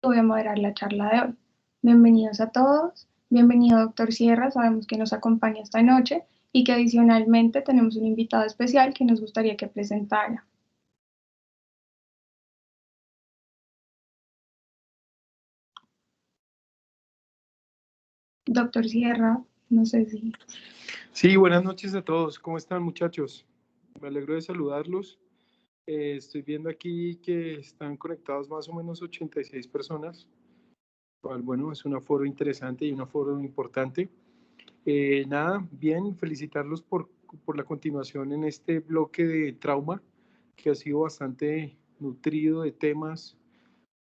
voy a moderar la charla de hoy. Bienvenidos a todos, bienvenido doctor Sierra, sabemos que nos acompaña esta noche y que adicionalmente tenemos un invitado especial que nos gustaría que presentara. Doctor Sierra, no sé si... Sí, buenas noches a todos. ¿Cómo están, muchachos? Me alegro de saludarlos. Estoy viendo aquí que están conectados más o menos 86 personas. Bueno, es un aforo interesante y un aforo importante. Nada, bien, felicitarlos por la continuación en este bloque de trauma, que ha sido bastante nutrido de temas,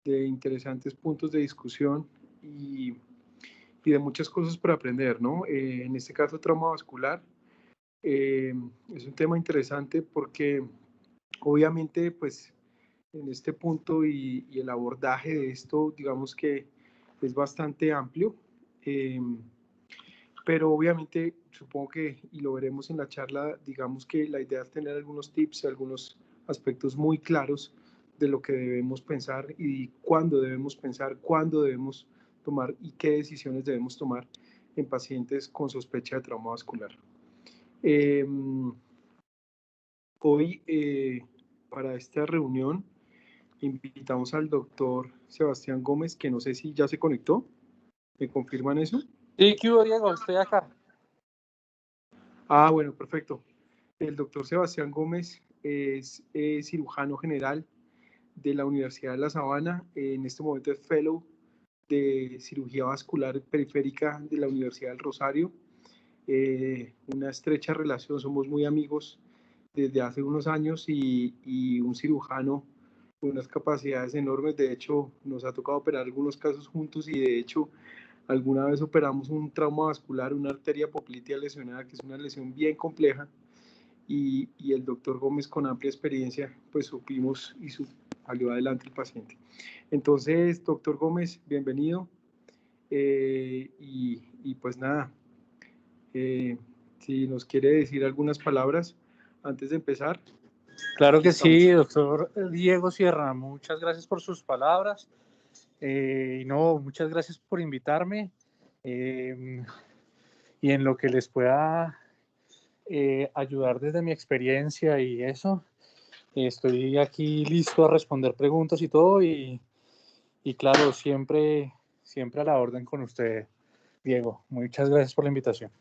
de interesantes puntos de discusión y de muchas cosas para aprender, ¿no? En este caso, trauma vascular. Es un tema interesante porque obviamente pues en este punto y el abordaje de esto digamos que es bastante amplio, pero obviamente supongo que, y lo veremos en la charla, digamos que la idea es tener algunos tips, algunos aspectos muy claros de lo que debemos pensar y cuándo debemos pensar, cuándo debemos tomar y qué decisiones debemos tomar en pacientes con sospecha de trauma vascular. Hoy, para esta reunión, invitamos al doctor Sebastián Gómez, que no sé si ya se conectó. ¿Me confirman eso? Sí, ¿qué hubo, Diego? Estoy acá. Bueno, perfecto. El doctor Sebastián Gómez es cirujano general de la Universidad de La Sabana. En este momento es fellow de cirugía vascular periférica de la Universidad del Rosario. Una estrecha relación, somos muy amigos desde hace unos años y un cirujano con unas capacidades enormes. De hecho, nos ha tocado operar algunos casos juntos y de hecho alguna vez operamos un trauma vascular, una arteria poplitea lesionada, que es una lesión bien compleja, y el doctor Gómez, con amplia experiencia, pues supimos y salió adelante el paciente. Entonces, doctor Gómez, bienvenido. Y pues nada, si nos quiere decir algunas palabras antes de empezar. Claro que sí, doctor Diego Sierra, muchas gracias por sus palabras. Muchas gracias por invitarme. Y en lo que les pueda ayudar desde mi experiencia y eso, estoy aquí listo a responder preguntas y todo. Y claro, siempre a la orden con usted, Diego. Muchas gracias por la invitación.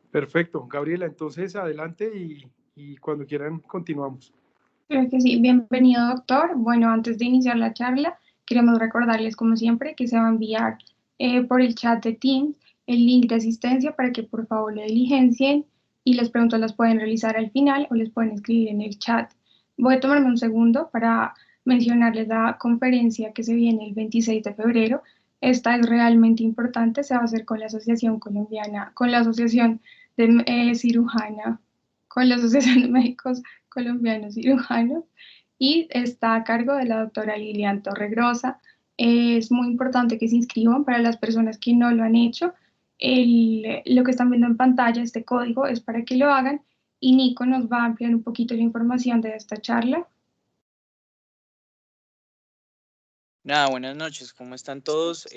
Perfecto, Gabriela, entonces adelante y cuando quieran continuamos. Creo que sí, bienvenido doctor. Bueno, antes de iniciar la charla, queremos recordarles como siempre que se va a enviar por el chat de Teams el link de asistencia para que por favor lo diligencien y las preguntas las pueden realizar al final o les pueden escribir en el chat. Voy a tomarme un segundo para mencionarles la conferencia que se viene el 26 de febrero. Esta es realmente importante, se va a hacer con la Asociación Colombiana, con la Asociación de Cirujana, con la Asociación de Médicos Colombianos Cirujanos y está a cargo de la doctora Lilian Torregrosa. Es muy importante que se inscriban para las personas que no lo han hecho. Lo que están viendo en pantalla, este código, es para que lo hagan y Nico nos va a ampliar un poquito la información de esta charla. Nada, buenas noches, ¿cómo están todos?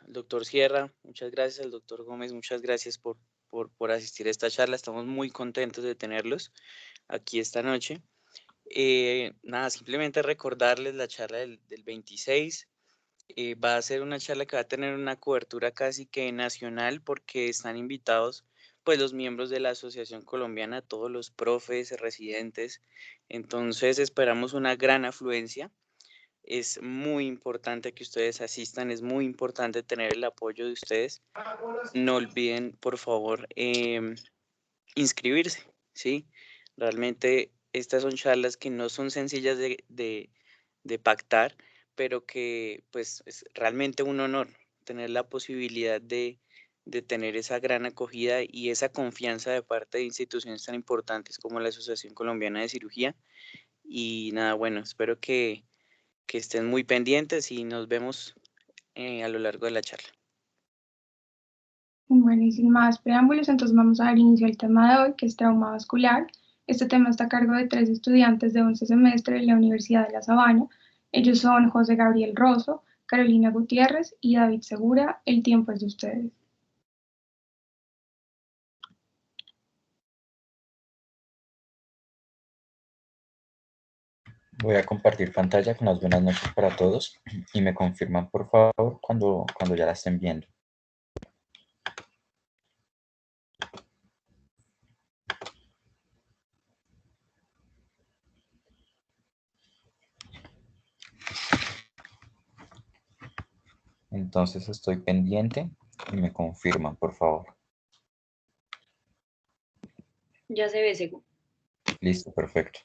Doctor Sierra, muchas gracias, al doctor Gómez, muchas gracias por asistir a esta charla. Estamos muy contentos de tenerlos aquí esta noche. Nada, simplemente recordarles la charla del 26. Va a ser una charla que va a tener una cobertura casi que nacional porque están invitados pues los miembros de la Asociación Colombiana, todos los profes, residentes. Entonces esperamos una gran afluencia. Es muy importante que ustedes asistan, es muy importante tener el apoyo de ustedes. No olviden, por favor, inscribirse, ¿sí? Realmente estas son charlas que no son sencillas de pactar, pero que pues es realmente un honor tener la posibilidad de tener esa gran acogida y esa confianza de parte de instituciones tan importantes como la Asociación Colombiana de Cirugía. Y nada, bueno, espero que estén muy pendientes y nos vemos a lo largo de la charla. Bueno, y sin más preámbulos, entonces vamos a dar inicio al tema de hoy, que es trauma vascular. Este tema está a cargo de 3 estudiantes de 11 semestre de la Universidad de La Sabana. Ellos son José Gabriel Rosso, Carolina Gutiérrez y David Segura. El tiempo es de ustedes. Voy a compartir pantalla con las buenas noches para todos y me confirman por favor cuando ya la estén viendo. Entonces estoy pendiente y me confirman por favor. Ya se ve, seguro. Listo, perfecto.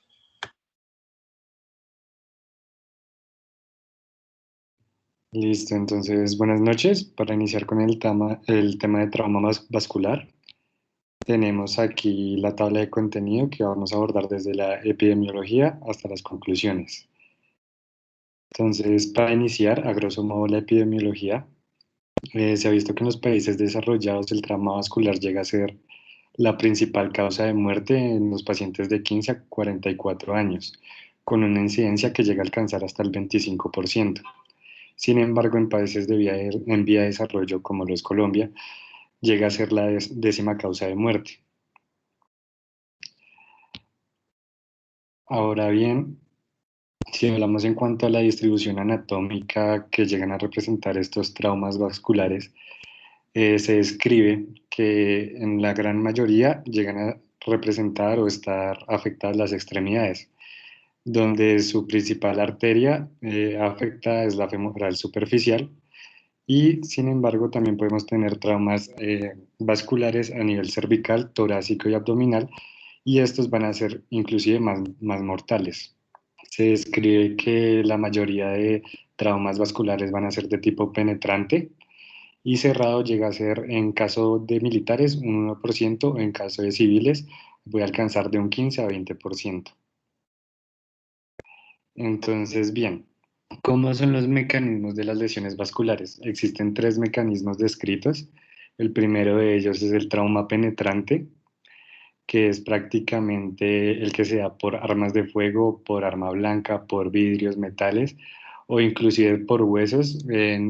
Listo, entonces buenas noches. Para iniciar con el tema de trauma vascular, tenemos aquí la tabla de contenido que vamos a abordar desde la epidemiología hasta las conclusiones. Entonces, para iniciar, a grosso modo, la epidemiología, se ha visto que en los países desarrollados el trauma vascular llega a ser la principal causa de muerte en los pacientes de 15 a 44 años, con una incidencia que llega a alcanzar hasta el 25%. Sin embargo, en países en vía de desarrollo, como lo es Colombia, llega a ser la 10ª causa de muerte. Ahora bien, si hablamos en cuanto a la distribución anatómica que llegan a representar estos traumas vasculares, se describe que en la gran mayoría llegan a representar o estar afectadas las extremidades, donde su principal arteria afectada es la femoral superficial, y sin embargo también podemos tener traumas vasculares a nivel cervical, torácico y abdominal, y estos van a ser inclusive más mortales. Se describe que la mayoría de traumas vasculares van a ser de tipo penetrante, y cerrado llega a ser, en caso de militares, un 1%, en caso de civiles puede alcanzar de un 15 a 20%. Entonces, bien, ¿cómo son los mecanismos de las lesiones vasculares? Existen 3 mecanismos descritos. El primero de ellos es el trauma penetrante, que es prácticamente el que se da por armas de fuego, por arma blanca, por vidrios, metales o inclusive por huesos,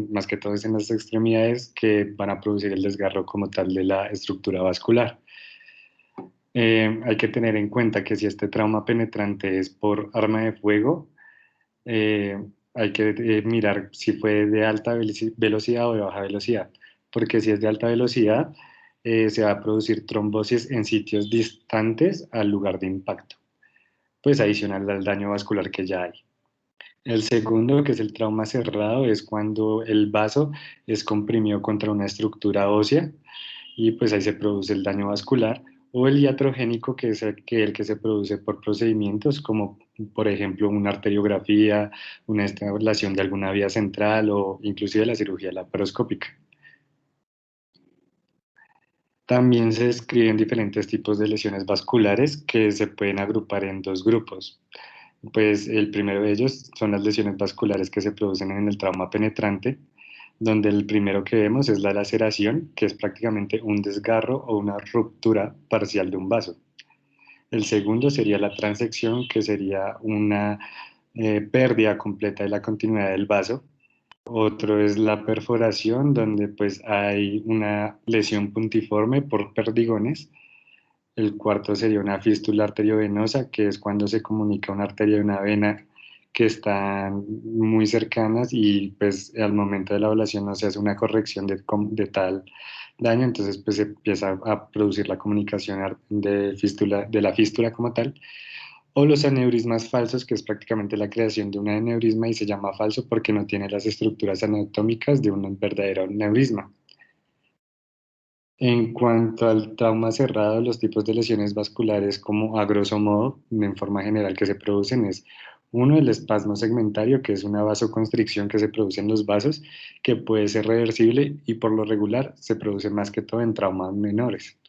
más que todo es en las extremidades, que van a producir el desgarro como tal de la estructura vascular. Hay que tener en cuenta que si este trauma penetrante es por arma de fuego, hay que mirar si fue de alta velocidad o de baja velocidad, porque si es de alta velocidad, se va a producir trombosis en sitios distantes al lugar de impacto, pues adicional al daño vascular que ya hay. El segundo, que es el trauma cerrado, es cuando el vaso es comprimido contra una estructura ósea y pues ahí se produce el daño vascular, o el iatrogénico, que es el que se produce por procedimientos como por ejemplo una arteriografía, una estabulación de alguna vía central o inclusive la cirugía laparoscópica. También se describen diferentes tipos de lesiones vasculares que se pueden agrupar en 2 grupos. Pues el primero de ellos son las lesiones vasculares que se producen en el trauma penetrante, donde el primero que vemos es la laceración, que es prácticamente un desgarro o una ruptura parcial de un vaso. El segundo sería la transección, que sería una pérdida completa de la continuidad del vaso. Otro es la perforación, donde pues hay una lesión puntiforme por perdigones. El cuarto sería una fístula arteriovenosa, que es cuando se comunica una arteria y una vena que están muy cercanas y pues al momento de la ablación no se hace una corrección de tal daño, entonces pues se empieza a producir la comunicación de la fístula como tal. O los aneurismas falsos, que es prácticamente la creación de un aneurisma y se llama falso porque no tiene las estructuras anatómicas de un verdadero aneurisma. En cuanto al trauma cerrado, los tipos de lesiones vasculares, como a grosso modo, en forma general, que se producen es uno, el espasmo segmentario, que es una vasoconstricción que se produce en los vasos, que puede ser reversible y por lo regular se produce más que todo en traumas menores.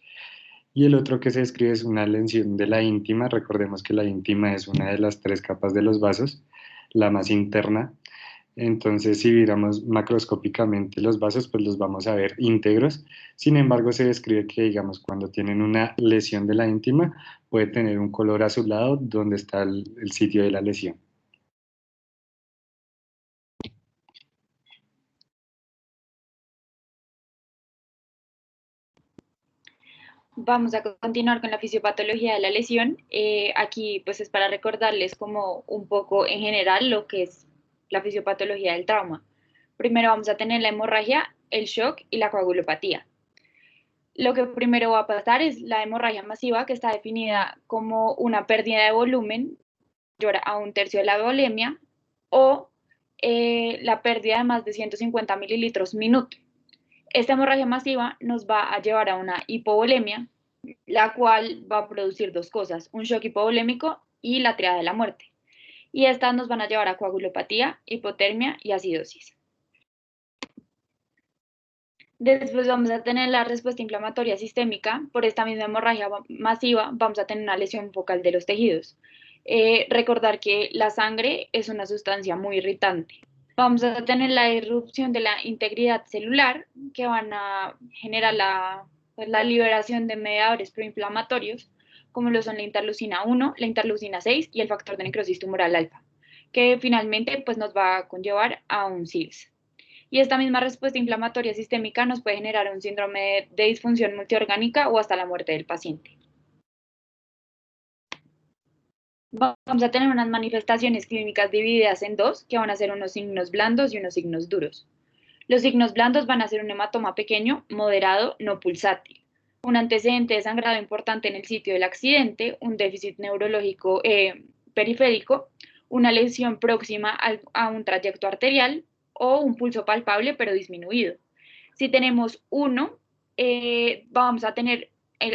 Y el otro que se describe es una lesión de la íntima. Recordemos que la íntima es una de las 3 capas de los vasos, la más interna. Entonces, si miramos macroscópicamente los vasos, pues los vamos a ver íntegros. Sin embargo, se describe que, digamos, cuando tienen una lesión de la íntima, puede tener un color azulado donde está el sitio de la lesión. Vamos a continuar con la fisiopatología de la lesión. Aquí pues es para recordarles como un poco en general lo que es la fisiopatología del trauma. Primero vamos a tener la hemorragia, el shock y la coagulopatía. Lo que primero va a pasar es la hemorragia masiva, que está definida como una pérdida de volumen mayor a 1/3 de la volemia, o la pérdida de más de 150 mililitros minuto. Esta hemorragia masiva nos va a llevar a una hipovolemia, la cual va a producir dos cosas, un shock hipovolémico y la triada de la muerte. Y estas nos van a llevar a coagulopatía, hipotermia y acidosis. Después vamos a tener la respuesta inflamatoria sistémica. Por esta misma hemorragia masiva vamos a tener una lesión focal de los tejidos. Recordar que la sangre es una sustancia muy irritante. Vamos a tener la irrupción de la integridad celular, que van a generar la liberación de mediadores proinflamatorios, como lo son la interleucina 1, la interleucina 6 y el factor de necrosis tumoral alfa, que finalmente pues, nos va a conllevar a un CIRS. Y esta misma respuesta inflamatoria sistémica nos puede generar un síndrome de disfunción multiorgánica o hasta la muerte del paciente. Vamos a tener unas manifestaciones clínicas divididas en dos, que van a ser unos signos blandos y unos signos duros. Los signos blandos van a ser un hematoma pequeño, moderado, no pulsátil, un antecedente de sangrado importante en el sitio del accidente, un déficit neurológico periférico, una lesión próxima a un trayecto arterial o un pulso palpable pero disminuido. Si tenemos uno, vamos a tener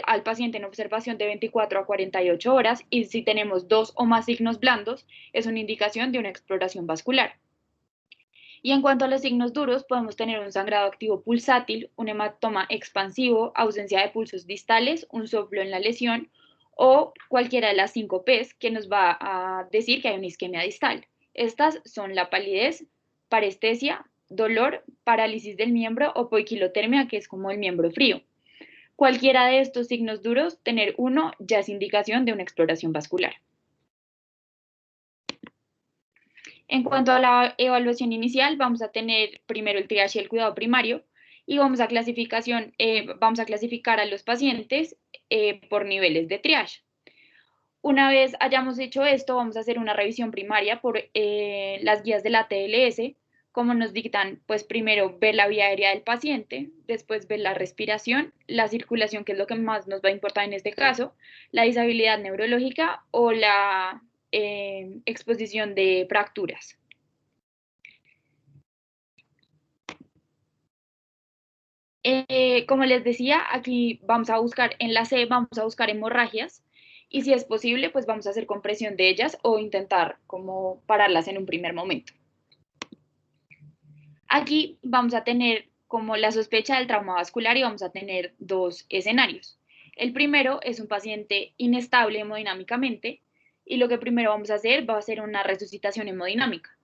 al paciente en observación de 24 a 48 horas, y si tenemos dos o más signos blandos, es una indicación de una exploración vascular. Y en cuanto a los signos duros, podemos tener un sangrado activo pulsátil, un hematoma expansivo, ausencia de pulsos distales, un soplo en la lesión o cualquiera de las 5 Ps que nos va a decir que hay una isquemia distal. Estas son la palidez, parestesia, dolor, parálisis del miembro o poiquilotermia, que es como el miembro frío. Cualquiera de estos signos duros, tener uno ya es indicación de una exploración vascular. En cuanto a la evaluación inicial, vamos a tener primero el triage y el cuidado primario, y vamos a clasificar a los pacientes por niveles de triage. Una vez hayamos hecho esto, vamos a hacer una revisión primaria por las guías de la TLS, como nos dictan, pues primero ver la vía aérea del paciente, después ver la respiración, la circulación, que es lo que más nos va a importar en este caso, la disabilidad neurológica o la exposición de fracturas. Como les decía, aquí vamos a buscar en la C, vamos a buscar hemorragias, y si es posible, pues vamos a hacer compresión de ellas o intentar como pararlas en un primer momento. Aquí vamos a tener como la sospecha del trauma vascular y vamos a tener dos escenarios. El primero es un paciente inestable hemodinámicamente, y lo que primero vamos a hacer va a ser una resucitación hemodinámica.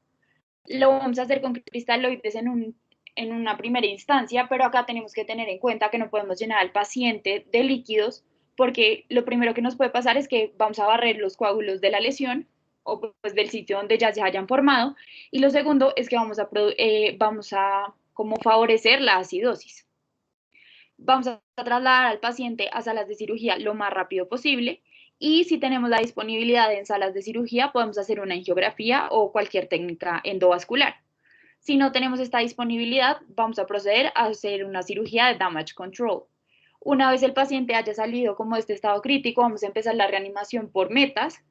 Lo vamos a hacer con cristaloides en una primera instancia, pero acá tenemos que tener en cuenta que no podemos llenar al paciente de líquidos, porque lo primero que nos puede pasar es que vamos a barrer los coágulos de la lesión o pues del sitio donde ya se hayan formado, y lo segundo es que vamos a como favorecer la acidosis. Vamos a trasladar al paciente a salas de cirugía lo más rápido posible, y si tenemos la disponibilidad en salas de cirugía, podemos hacer una angiografía o cualquier técnica endovascular. Si no tenemos esta disponibilidad, vamos a proceder a hacer una cirugía de damage control. Una vez el paciente haya salido como de este estado crítico, vamos a empezar la reanimación por metas,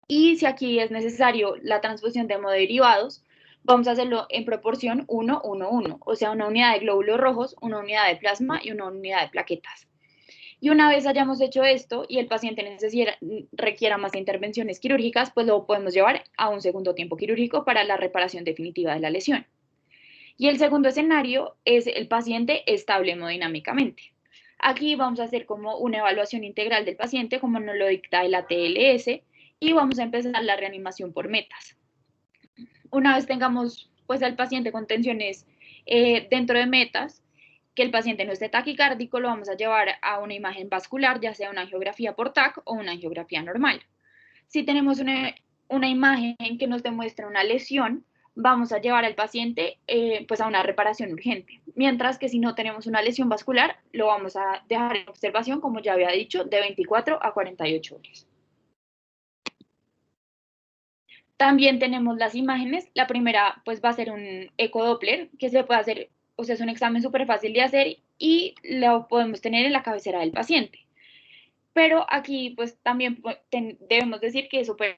y si aquí es necesario la transfusión de hemoderivados, vamos a hacerlo en proporción 1-1-1, o sea, una unidad de glóbulos rojos, una unidad de plasma y una unidad de plaquetas. Y una vez hayamos hecho esto y el paciente requiera más intervenciones quirúrgicas, pues lo podemos llevar a un segundo tiempo quirúrgico para la reparación definitiva de la lesión. Y el segundo escenario es el paciente estable hemodinámicamente. Aquí vamos a hacer como una evaluación integral del paciente, como nos lo dicta el ATLS, y vamos a empezar la reanimación por metas. Una vez tengamos pues al paciente con tensiones dentro de metas, que el paciente no esté taquicárdico, lo vamos a llevar a una imagen vascular, ya sea una angiografía por TAC o una angiografía normal. Si tenemos una imagen que nos demuestra una lesión, vamos a llevar al paciente pues a una reparación urgente. Mientras que si no tenemos una lesión vascular, lo vamos a dejar en observación, como ya había dicho, de 24 a 48 horas. También tenemos las imágenes. La primera pues va a ser un ecodoppler que se puede hacer, o sea, es un examen súper fácil de hacer y lo podemos tener en la cabecera del paciente. Pero aquí pues también debemos decir que es súper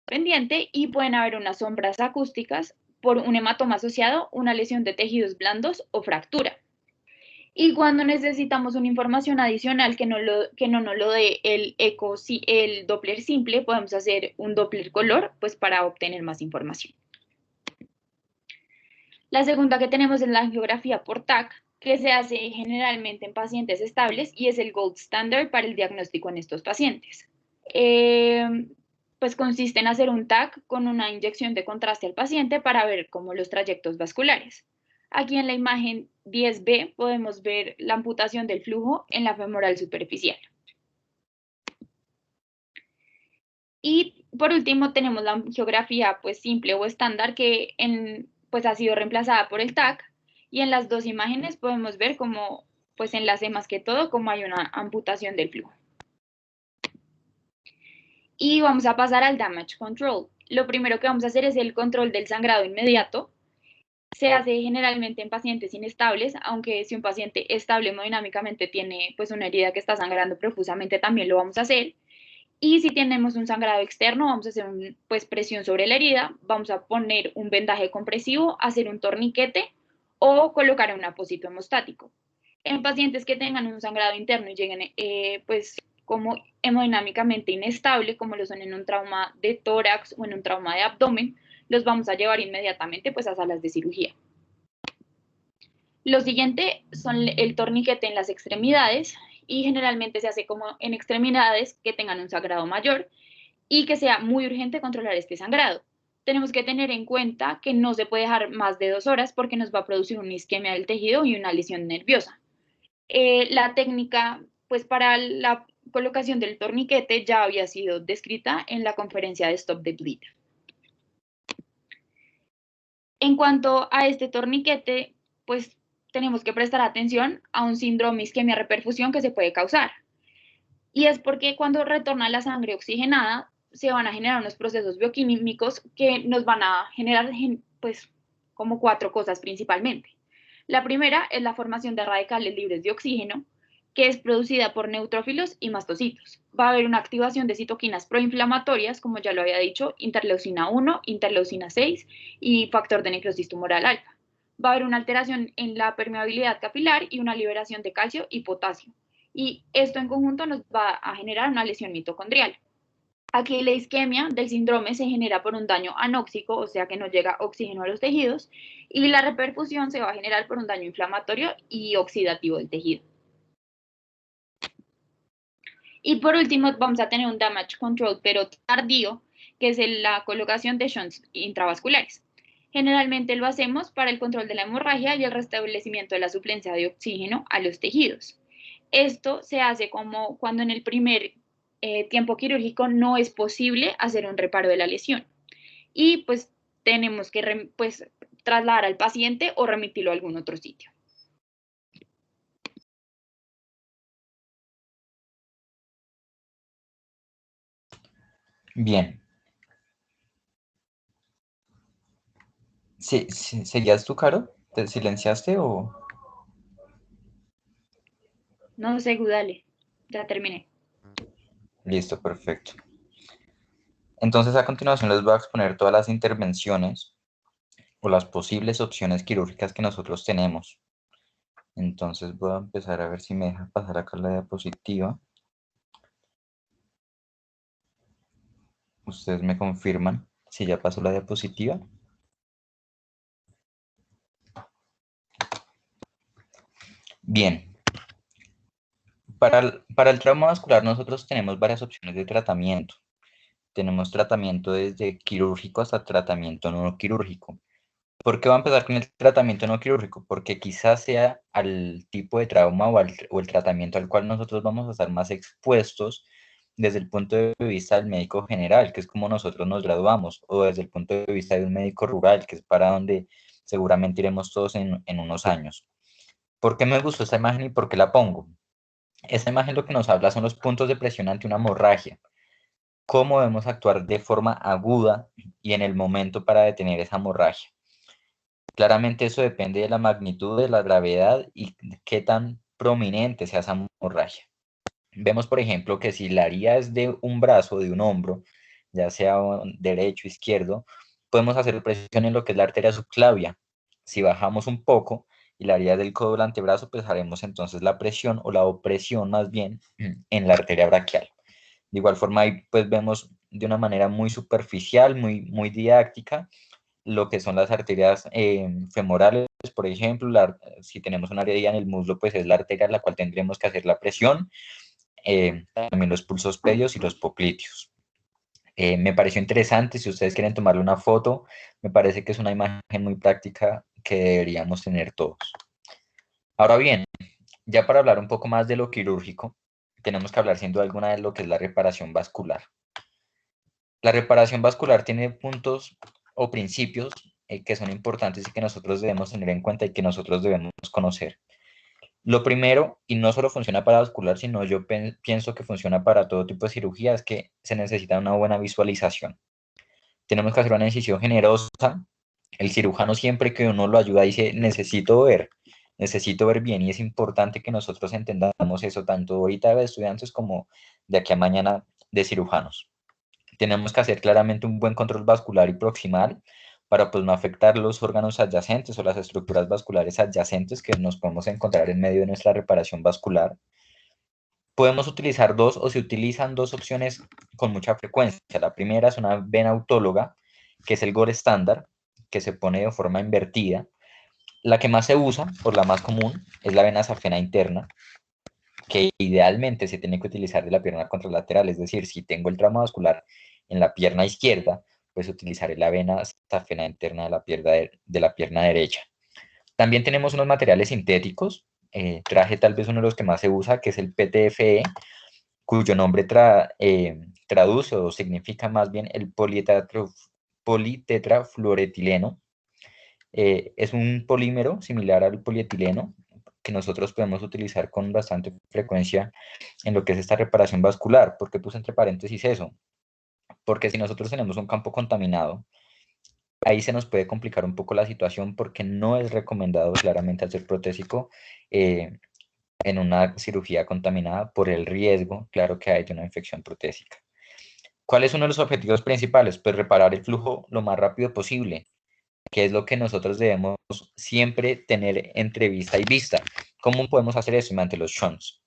pendiente y pueden haber unas sombras acústicas por un hematoma asociado, una lesión de tejidos blandos o fractura. Y cuando necesitamos una información adicional que no nos lo dé el Doppler simple, podemos hacer un Doppler color pues para obtener más información. La segunda que tenemos es la angiografía por TAC, que se hace generalmente en pacientes estables y es el gold standard para el diagnóstico en estos pacientes. Pues consiste en hacer un TAC con una inyección de contraste al paciente para ver como los trayectos vasculares. Aquí en la imagen 10B podemos ver la amputación del flujo en la femoral superficial. Y por último tenemos la angiografía pues simple o estándar que pues ha sido reemplazada por el TAC, y en las dos imágenes podemos ver como pues enlace más que todo como hay una amputación del flujo. Y vamos a pasar al damage control. Lo primero que vamos a hacer es el control del sangrado inmediato. Se hace generalmente en pacientes inestables, aunque si un paciente estable hemodinámicamente tiene pues una herida que está sangrando profusamente, también lo vamos a hacer. Y si tenemos un sangrado externo, vamos a hacer pues presión sobre la herida, vamos a poner un vendaje compresivo, hacer un torniquete o colocar un apósito hemostático. En pacientes que tengan un sangrado interno y lleguen pues como hemodinámicamente inestable, como lo son en un trauma de tórax o en un trauma de abdomen, los vamos a llevar inmediatamente pues a salas de cirugía. Lo siguiente son el torniquete en las extremidades, y generalmente se hace como en extremidades que tengan un sangrado mayor y que sea muy urgente controlar este sangrado. Tenemos que tener en cuenta que no se puede dejar más de 2 horas porque nos va a producir una isquemia del tejido y una lesión nerviosa. La técnica pues para la colocación del torniquete ya había sido descrita en la conferencia de Stop the Bleed. En cuanto a este torniquete, pues tenemos que prestar atención a un síndrome isquemia-reperfusión que se puede causar. Y es porque cuando retorna la sangre oxigenada, se van a generar unos procesos bioquímicos que nos van a generar, pues, como 4 cosas principalmente. La primera es la formación de radicales libres de oxígeno, que es producida por neutrófilos y mastocitos. Va a haber una activación de citoquinas proinflamatorias, como ya lo había dicho, interleucina 1, interleucina 6 y factor de necrosis tumoral alfa. Va a haber una alteración en la permeabilidad capilar y una liberación de calcio y potasio. Y esto en conjunto nos va a generar una lesión mitocondrial. Aquí la isquemia del síndrome se genera por un daño anóxico, o sea que no llega oxígeno a los tejidos, y la reperfusión se va a generar por un daño inflamatorio y oxidativo del tejido. Y por último vamos a tener un damage control, pero tardío, que es la colocación de shunts intravasculares. Generalmente lo hacemos para el control de la hemorragia y el restablecimiento de la suplencia de oxígeno a los tejidos. Esto se hace como cuando en el primer tiempo quirúrgico no es posible hacer un reparo de la lesión. Y pues tenemos que trasladar al paciente o remitirlo a algún otro sitio. Bien. Sí, ¿seguías tú, Caro? ¿Te silenciaste o...? No sé, dale, ya terminé. Listo, perfecto. Entonces, a continuación les voy a exponer todas las intervenciones o las posibles opciones quirúrgicas que nosotros tenemos. Entonces voy a empezar a ver si me deja pasar acá la diapositiva. Ustedes me confirman si ya pasó la diapositiva. Bien. Para el trauma vascular nosotros tenemos varias opciones de tratamiento. Tenemos tratamiento desde quirúrgico hasta tratamiento no quirúrgico. ¿Por qué va a empezar con el tratamiento no quirúrgico? Porque quizás sea al tipo de trauma o el tratamiento al cual nosotros vamos a estar más expuestos desde el punto de vista del médico general, que es como nosotros nos graduamos, o desde el punto de vista de un médico rural, que es para donde seguramente iremos todos en unos años. ¿Por qué me gustó esta imagen y por qué la pongo? Esta imagen lo que nos habla son los puntos de presión ante una hemorragia. Cómo debemos actuar de forma aguda y en el momento para detener esa hemorragia. Claramente eso depende de la magnitud, de la gravedad y qué tan prominente sea esa hemorragia. Vemos, por ejemplo, que si la herida es de un brazo, de un hombro, ya sea derecho o izquierdo, podemos hacer presión en lo que es la arteria subclavia. Si bajamos un poco y la herida es del codo o del antebrazo, pues haremos entonces la presión o la opresión más bien en la arteria braquial. De igual forma, ahí pues vemos de una manera muy superficial, muy didáctica, lo que son las arterias femorales, por ejemplo, si tenemos una herida en el muslo, pues es la arteria a la cual tendremos que hacer la presión, también los pulsos pedios y los popliteos. Me pareció interesante, si ustedes quieren tomarle una foto, me parece que es una imagen muy práctica que deberíamos tener todos. Ahora bien, ya para hablar un poco más de lo quirúrgico, tenemos que hablar sin duda alguna de lo que es la reparación vascular. La reparación vascular tiene puntos o principios que son importantes y que nosotros debemos tener en cuenta y que nosotros debemos conocer. Lo primero, y no solo funciona para vascular, sino yo pienso que funciona para todo tipo de cirugía, es que se necesita una buena visualización. Tenemos que hacer una incisión generosa. El cirujano siempre que uno lo ayuda dice, necesito ver bien, y es importante que nosotros entendamos eso, tanto ahorita de estudiantes como de aquí a mañana de cirujanos. Tenemos que hacer claramente un buen control vascular y proximal para pues no afectar los órganos adyacentes o las estructuras vasculares adyacentes que nos podemos encontrar en medio de nuestra reparación vascular. Podemos utilizar dos o se utilizan dos opciones con mucha frecuencia. La primera es una vena autóloga, que es el gold estándar, que se pone de forma invertida. La que más se usa, o la más común, es la vena safena interna, que idealmente se tiene que utilizar de la pierna contralateral, es decir, si tengo el trauma vascular en la pierna izquierda, pues utilizaré la vena safena interna de la pierna derecha. También tenemos unos materiales sintéticos, traje tal vez uno de los que más se usa, que es el PTFE, cuyo nombre traduce o significa más bien el politetrafluoretileno. Es un polímero similar al polietileno que nosotros podemos utilizar con bastante frecuencia en lo que es esta reparación vascular. ¿Por qué puse entre paréntesis eso? Porque si nosotros tenemos un campo contaminado, ahí se nos puede complicar un poco la situación porque no es recomendado claramente hacer protésico en una cirugía contaminada por el riesgo, claro, que hay de una infección protésica. ¿Cuál es uno de los objetivos principales? Pues reparar el flujo lo más rápido posible, que es lo que nosotros debemos siempre tener entre vista y vista. ¿Cómo podemos hacer eso? Mediante los shunts.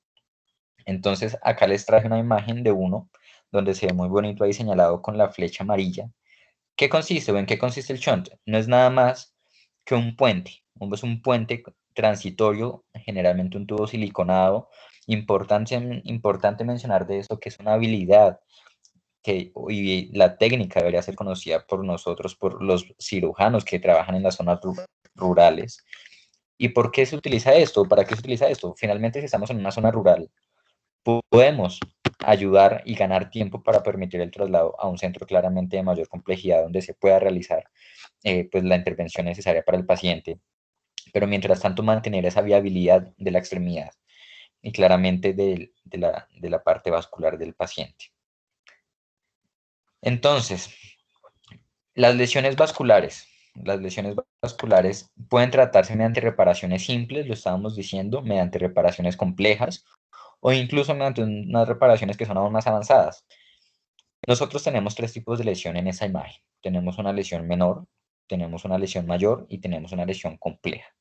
Entonces, acá les traje una imagen de uno donde se ve muy bonito ahí señalado con la flecha amarilla. ¿Qué consiste o en qué consiste el shunt? No es nada más que un puente. Es un puente transitorio, generalmente un tubo siliconado. Importante mencionar de esto que es una habilidad y la técnica debería ser conocida por nosotros, por los cirujanos que trabajan en las zonas rurales. ¿Y por qué se utiliza esto? ¿Para qué se utiliza esto? Finalmente, si estamos en una zona rural, podemos ayudar y ganar tiempo para permitir el traslado a un centro claramente de mayor complejidad donde se pueda realizar pues la intervención necesaria para el paciente, pero mientras tanto mantener esa viabilidad de la extremidad y claramente de la parte vascular del paciente. Entonces, las lesiones vasculares pueden tratarse mediante reparaciones simples, lo estábamos diciendo, mediante reparaciones complejas o incluso mediante unas reparaciones que son aún más avanzadas. Nosotros tenemos tres tipos de lesión en esa imagen. Tenemos una lesión menor, tenemos una lesión mayor y tenemos una lesión compleja.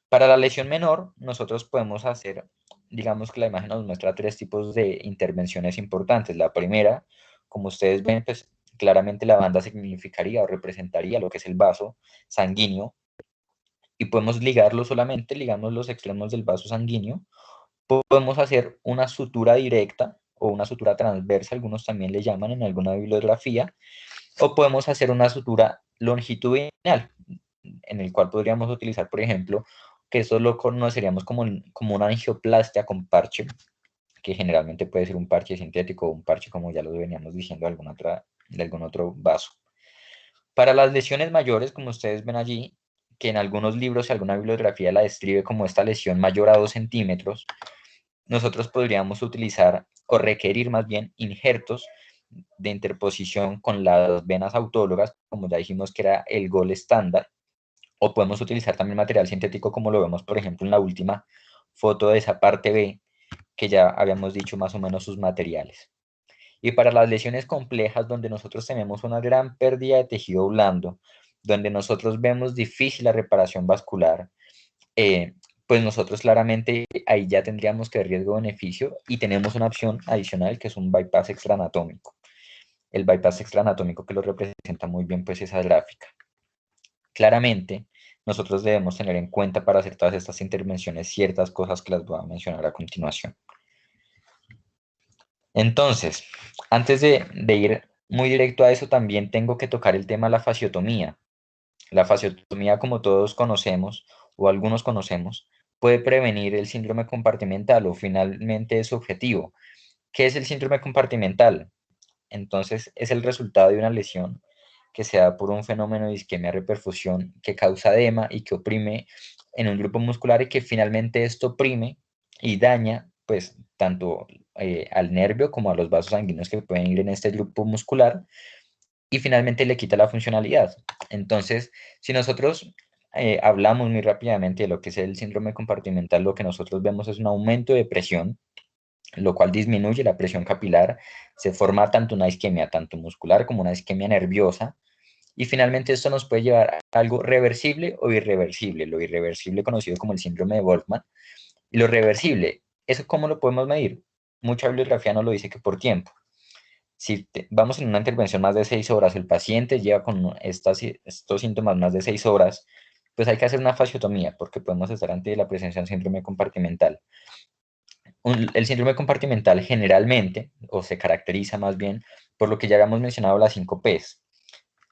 Para la lesión menor, nosotros podemos hacer, digamos que la imagen nos muestra tres tipos de intervenciones importantes. La primera, como ustedes ven, pues claramente la banda significaría o representaría lo que es el vaso sanguíneo y podemos ligarlo solamente, ligamos los extremos del vaso sanguíneo. Podemos hacer una sutura directa o una sutura transversa, algunos también le llaman en alguna bibliografía, o podemos hacer una sutura longitudinal, en el cual podríamos utilizar, por ejemplo, que eso lo conoceríamos como una angioplastia con parche, que generalmente puede ser un parche sintético o un parche, como ya lo veníamos diciendo, de algún otro vaso. Para las lesiones mayores, como ustedes ven allí, que en algunos libros y alguna bibliografía la describe como esta lesión mayor a 2 centímetros, nosotros podríamos utilizar o requerir más bien injertos de interposición con las venas autólogas, como ya dijimos que era el gol estándar, o podemos utilizar también material sintético como lo vemos, por ejemplo, en la última foto de esa parte B, que ya habíamos dicho más o menos sus materiales. Y para las lesiones complejas, donde nosotros tenemos una gran pérdida de tejido blando, donde nosotros vemos difícil la reparación vascular, pues nosotros claramente ahí ya tendríamos que riesgo-beneficio y tenemos una opción adicional que es un bypass extraanatómico. El bypass extraanatómico que lo representa muy bien pues esa gráfica. Claramente, nosotros debemos tener en cuenta para hacer todas estas intervenciones ciertas cosas que las voy a mencionar a continuación. Entonces, antes de ir muy directo a eso, también tengo que tocar el tema de la fasciotomía. La fasciotomía, como todos conocemos, o algunos conocemos, puede prevenir el síndrome compartimental o finalmente es su objetivo. ¿Qué es el síndrome compartimental? Entonces, es el resultado de una lesión que se da por un fenómeno de isquemia-reperfusión que causa edema y que oprime en un grupo muscular y que finalmente esto oprime y daña, pues, tanto al nervio como a los vasos sanguíneos que pueden ir en este grupo muscular y finalmente le quita la funcionalidad. Entonces, si nosotros hablamos muy rápidamente de lo que es el síndrome compartimental, lo que nosotros vemos es un aumento de presión, lo cual disminuye la presión capilar, se forma tanto una isquemia, tanto muscular como una isquemia nerviosa, y finalmente esto nos puede llevar a algo reversible o irreversible, lo irreversible conocido como el síndrome de Wolfman, y lo reversible, ¿eso cómo lo podemos medir? Mucha bibliografía nos lo dice que por tiempo. Si vamos en una intervención más de 6 horas, el paciente lleva con estos síntomas más de 6 horas, pues hay que hacer una fasciotomía porque podemos estar ante la presencia de un síndrome compartimental. El síndrome compartimental generalmente, o se caracteriza más bien, por lo que ya habíamos mencionado las 5 Ps.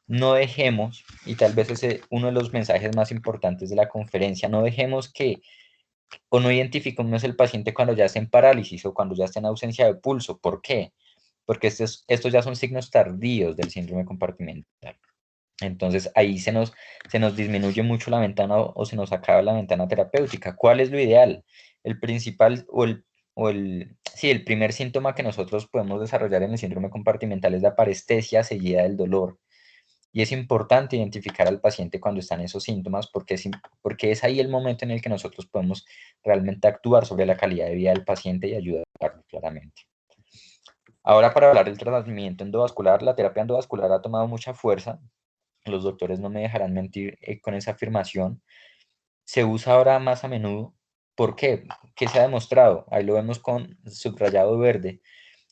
No dejemos, y tal vez ese uno de los mensajes más importantes de la conferencia, no dejemos que, o no identifiquemos el paciente cuando ya esté en parálisis o cuando ya esté en ausencia de pulso. ¿Por qué? Porque estos ya son signos tardíos del síndrome compartimental. Entonces ahí se nos disminuye mucho la ventana o se nos acaba la ventana terapéutica. ¿Cuál es lo ideal? El principal el primer síntoma que nosotros podemos desarrollar en el síndrome compartimental es la parestesia seguida del dolor. Y es importante identificar al paciente cuando están esos síntomas porque es ahí el momento en el que nosotros podemos realmente actuar sobre la calidad de vida del paciente y ayudarlo claramente. Ahora, para hablar del tratamiento endovascular, la terapia endovascular ha tomado mucha fuerza. Los doctores no me dejarán mentir con esa afirmación. Se usa ahora más a menudo. ¿Por qué? ¿Qué se ha demostrado? Ahí lo vemos con subrayado verde.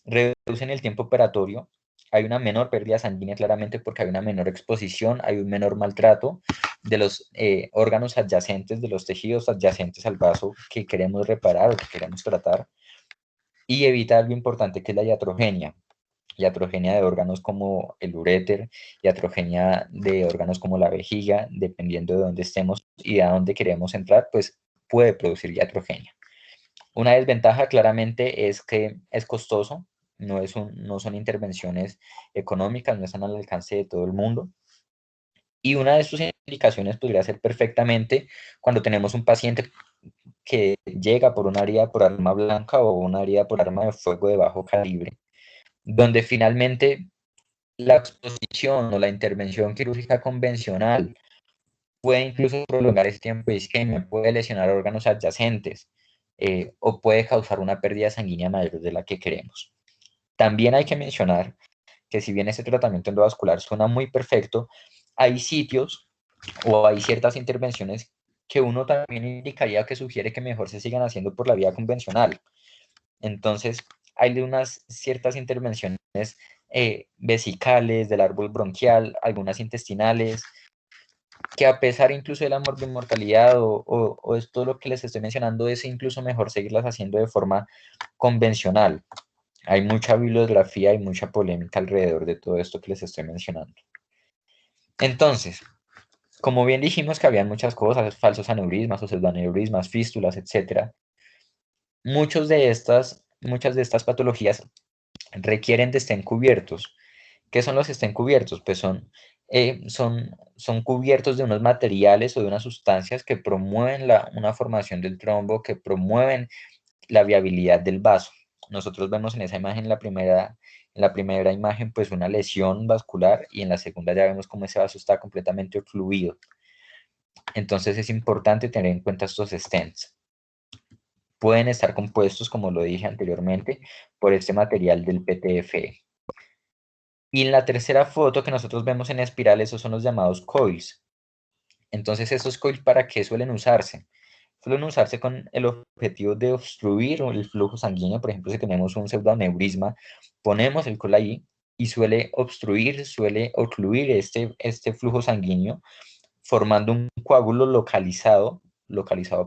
Reducen el tiempo operatorio. Hay una menor pérdida sanguínea claramente porque hay una menor exposición, hay un menor maltrato de los órganos adyacentes, de los tejidos adyacentes al vaso que queremos reparar o que queremos tratar. Y evita algo importante que es la iatrogenia. Iatrogenia de órganos como el uréter, iatrogenia de órganos como la vejiga, dependiendo de dónde estemos y a dónde queremos entrar, pues puede producir iatrogenia. Una desventaja claramente es que es costoso, no son intervenciones económicas, no están al alcance de todo el mundo. Y una de sus indicaciones podría ser perfectamente cuando tenemos un paciente que llega por una herida por arma blanca o una herida por arma de fuego de bajo calibre, donde finalmente la exposición o la intervención quirúrgica convencional puede incluso prolongar ese tiempo de isquemia, puede lesionar órganos adyacentes o puede causar una pérdida sanguínea mayor de la que queremos. También hay que mencionar que si bien este tratamiento endovascular suena muy perfecto, hay sitios o hay ciertas intervenciones que uno también indicaría que sugiere que mejor se sigan haciendo por la vía convencional. Entonces, hay unas ciertas intervenciones vesicales del árbol bronquial, algunas intestinales, que a pesar incluso de la morbimortalidad o es todo lo que les estoy mencionando, es incluso mejor seguirlas haciendo de forma convencional. Hay mucha bibliografía y mucha polémica alrededor de todo esto que les estoy mencionando. Entonces, como bien dijimos que habían muchas cosas, falsos aneurismas o pseudoaneurismas, fístulas, etc., muchas de estas patologías requieren de estén cubiertos. ¿Qué son los estén cubiertos? Pues son cubiertos de unos materiales o de unas sustancias que promueven una formación del trombo, que promueven la viabilidad del vaso. Nosotros vemos en esa imagen, en la primera imagen, pues una lesión vascular, y en la segunda ya vemos cómo ese vaso está completamente ocluido. Entonces es importante tener en cuenta estos stents. Pueden estar compuestos, como lo dije anteriormente, por este material del PTFE. Y en la tercera foto que nosotros vemos en espiral, esos son los llamados coils. Entonces, ¿estos coils para qué suelen usarse? Suelen usarse con el objetivo de obstruir el flujo sanguíneo. Por ejemplo, si tenemos un pseudoaneurisma, ponemos el coil ahí y suele obstruir, suele ocluir este flujo sanguíneo, formando un coágulo localizado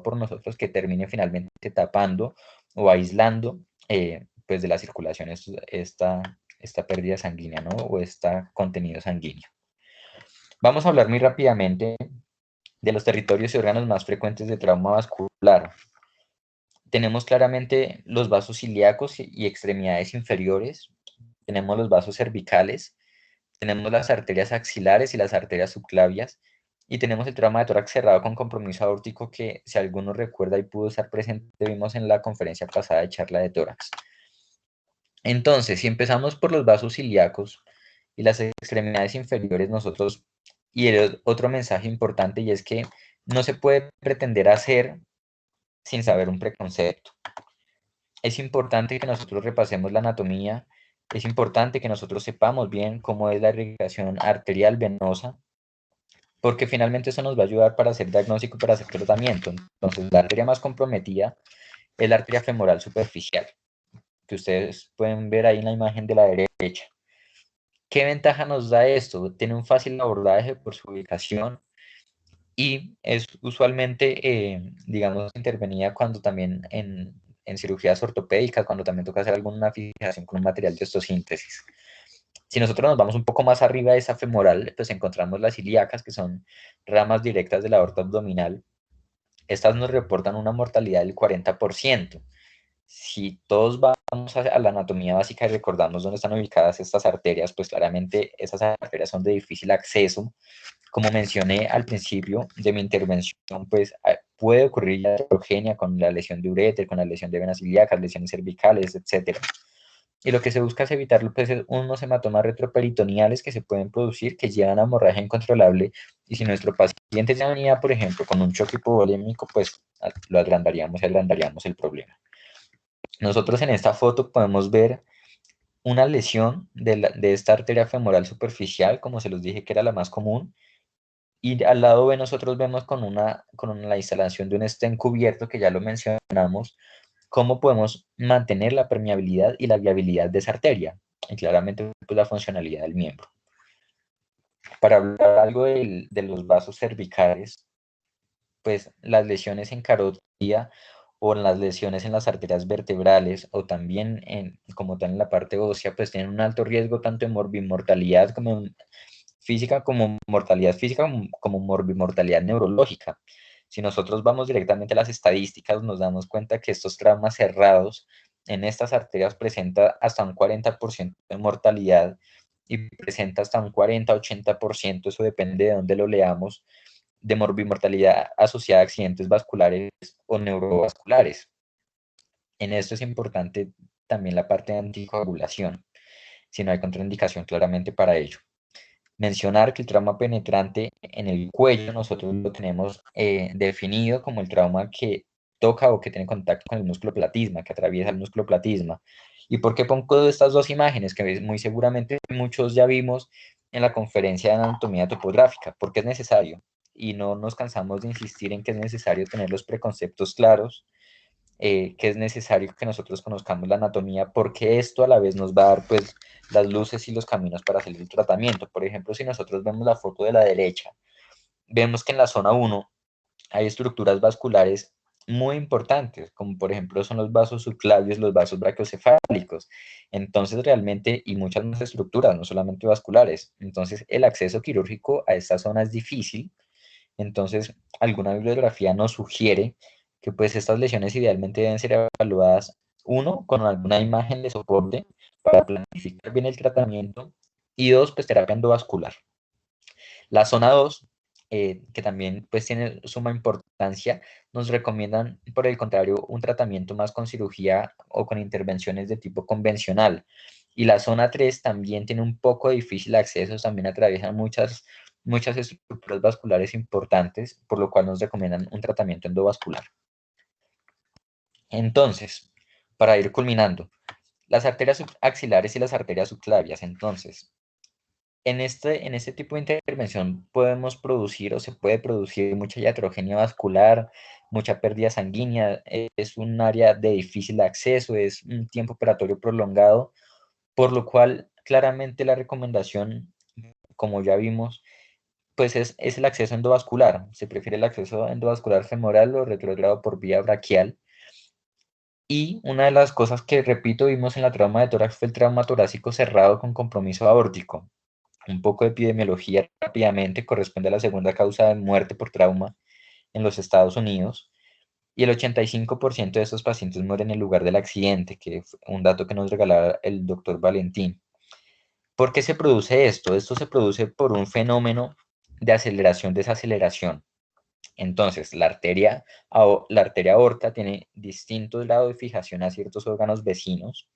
por nosotros, que termine finalmente tapando o aislando pues de la circulación esta pérdida sanguínea, ¿no? O este contenido sanguíneo. Vamos a hablar muy rápidamente de los territorios y órganos más frecuentes de trauma vascular. Tenemos claramente los vasos ilíacos y extremidades inferiores, tenemos los vasos cervicales, tenemos las arterias axilares y las arterias subclavias, y tenemos el trauma de tórax cerrado con compromiso aórtico, que, si alguno recuerda y pudo estar presente, vimos en la conferencia pasada de charla de tórax. Entonces, si empezamos por los vasos ilíacos y las extremidades inferiores, y el otro mensaje importante, y es que no se puede pretender hacer sin saber un preconcepto. Es importante que nosotros repasemos la anatomía, es importante que nosotros sepamos bien cómo es la irrigación arterial venosa, porque finalmente eso nos va a ayudar para hacer diagnóstico y para hacer tratamiento. Entonces, la arteria más comprometida es la arteria femoral superficial, que ustedes pueden ver ahí en la imagen de la derecha. ¿Qué ventaja nos da esto? Tiene un fácil abordaje por su ubicación, y es usualmente, digamos, intervenida cuando también en cirugías ortopédicas, cuando también toca hacer alguna fijación con un material de osteosíntesis. Si nosotros nos vamos un poco más arriba de esa femoral, pues encontramos las ilíacas, que son ramas directas de la aorta abdominal. Estas nos reportan una mortalidad del 40%. Si todos vamos a la anatomía básica y recordamos dónde están ubicadas estas arterias, pues claramente esas arterias son de difícil acceso. Como mencioné al principio de mi intervención, pues puede ocurrir ya heterogénea con la lesión de uréter, con la lesión de venas ilíacas, lesiones cervicales, etc. Y lo que se busca es evitar, pues, unos hematomas retroperitoneales que se pueden producir, que llevan a hemorragia incontrolable, y si nuestro paciente ya venía, por ejemplo, con un choque hipovolémico, pues lo agrandaríamos y agrandaríamos el problema. Nosotros en esta foto podemos ver una lesión de esta arteria femoral superficial, como se los dije que era la más común, y al lado B nosotros vemos con la instalación de un stent cubierto, que ya lo mencionamos, cómo podemos mantener la permeabilidad y la viabilidad de esa arteria, y claramente pues, la funcionalidad del miembro. Para hablar algo de los vasos cervicales, pues las lesiones en carótida o las lesiones en las arterias vertebrales, o también como tal en la parte ósea, pues tienen un alto riesgo tanto de morbimortalidad física, como mortalidad física, como morbimortalidad neurológica. Si nosotros vamos directamente a las estadísticas, nos damos cuenta que estos traumas cerrados en estas arterias presenta hasta un 40% de mortalidad, y presenta hasta un 40-80%, eso depende de dónde lo leamos, de morbimortalidad asociada a accidentes vasculares o neurovasculares. En esto es importante también la parte de anticoagulación, si no hay contraindicación claramente para ello. Mencionar que el trauma penetrante en el cuello nosotros lo tenemos definido como el trauma que toca o que tiene contacto con el músculo platysma, que atraviesa el músculo platysma. ¿Y por qué pongo estas dos imágenes? Que muy seguramente muchos ya vimos en la conferencia de anatomía topográfica, porque es necesario, y no nos cansamos de insistir en que es necesario tener los preconceptos claros, que es necesario que nosotros conozcamos la anatomía, porque esto a la vez nos va a dar pues las luces y los caminos para hacer el tratamiento. Por ejemplo, si nosotros vemos la foto de la derecha, vemos que en la zona 1 hay estructuras vasculares muy importantes, como por ejemplo son los vasos subclavios, los vasos brachiocefálicos. Entonces realmente, y muchas más estructuras, no solamente vasculares. Entonces el acceso quirúrgico a esta zona es difícil. Entonces alguna bibliografía nos sugiere que pues estas lesiones idealmente deben ser evaluadas, uno, con alguna imagen de soporte para planificar bien el tratamiento, y dos, pues terapia endovascular. La zona 2, que también pues tiene suma importancia, nos recomiendan, por el contrario, un tratamiento más con cirugía o con intervenciones de tipo convencional. Y la zona 3 también tiene un poco de difícil acceso, también atraviesan muchas estructuras vasculares importantes, por lo cual nos recomiendan un tratamiento endovascular. Entonces, para ir culminando, las arterias axilares y las arterias subclavias. Entonces, en este tipo de intervención podemos producir o se puede producir mucha iatrogenia vascular, mucha pérdida sanguínea, es un área de difícil acceso, es un tiempo operatorio prolongado, por lo cual claramente la recomendación, como ya vimos, pues es el acceso endovascular. Se prefiere el acceso endovascular femoral o retrogrado por vía braquial. Y una de las cosas que, repito, vimos en la trauma de tórax fue el trauma torácico cerrado con compromiso aórtico. Un poco de epidemiología rápidamente: corresponde a la segunda causa de muerte por trauma en los Estados Unidos, y el 85% de estos pacientes mueren en el lugar del accidente, que fue un dato que nos regalaba el doctor Valentín. ¿Por qué se produce esto? Esto se produce por un fenómeno de aceleración-desaceleración. Entonces, la arteria aorta tiene distintos grados de fijación a ciertos órganos vecinos.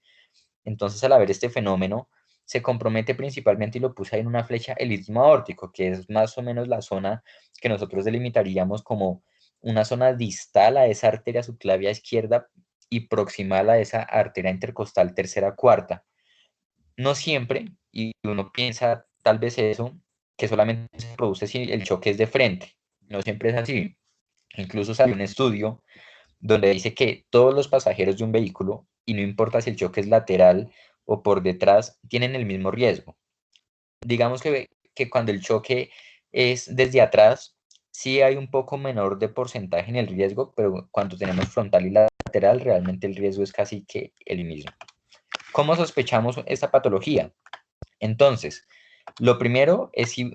Entonces, al haber este fenómeno, se compromete principalmente, y lo puse ahí en una flecha, el istmo aórtico, que es más o menos la zona que nosotros delimitaríamos como una zona distal a esa arteria subclavia izquierda y proximal a esa arteria intercostal tercera cuarta. No siempre, y uno piensa tal vez eso, que solamente se produce si el choque es de frente. No siempre es así. Incluso salió un estudio donde dice que todos los pasajeros de un vehículo, y no importa si el choque es lateral o por detrás, tienen el mismo riesgo. Digamos que cuando el choque es desde atrás, sí hay un poco menor de porcentaje en el riesgo, pero cuando tenemos frontal y lateral, realmente el riesgo es casi que el mismo. ¿Cómo sospechamos esta patología? Entonces, lo primero es si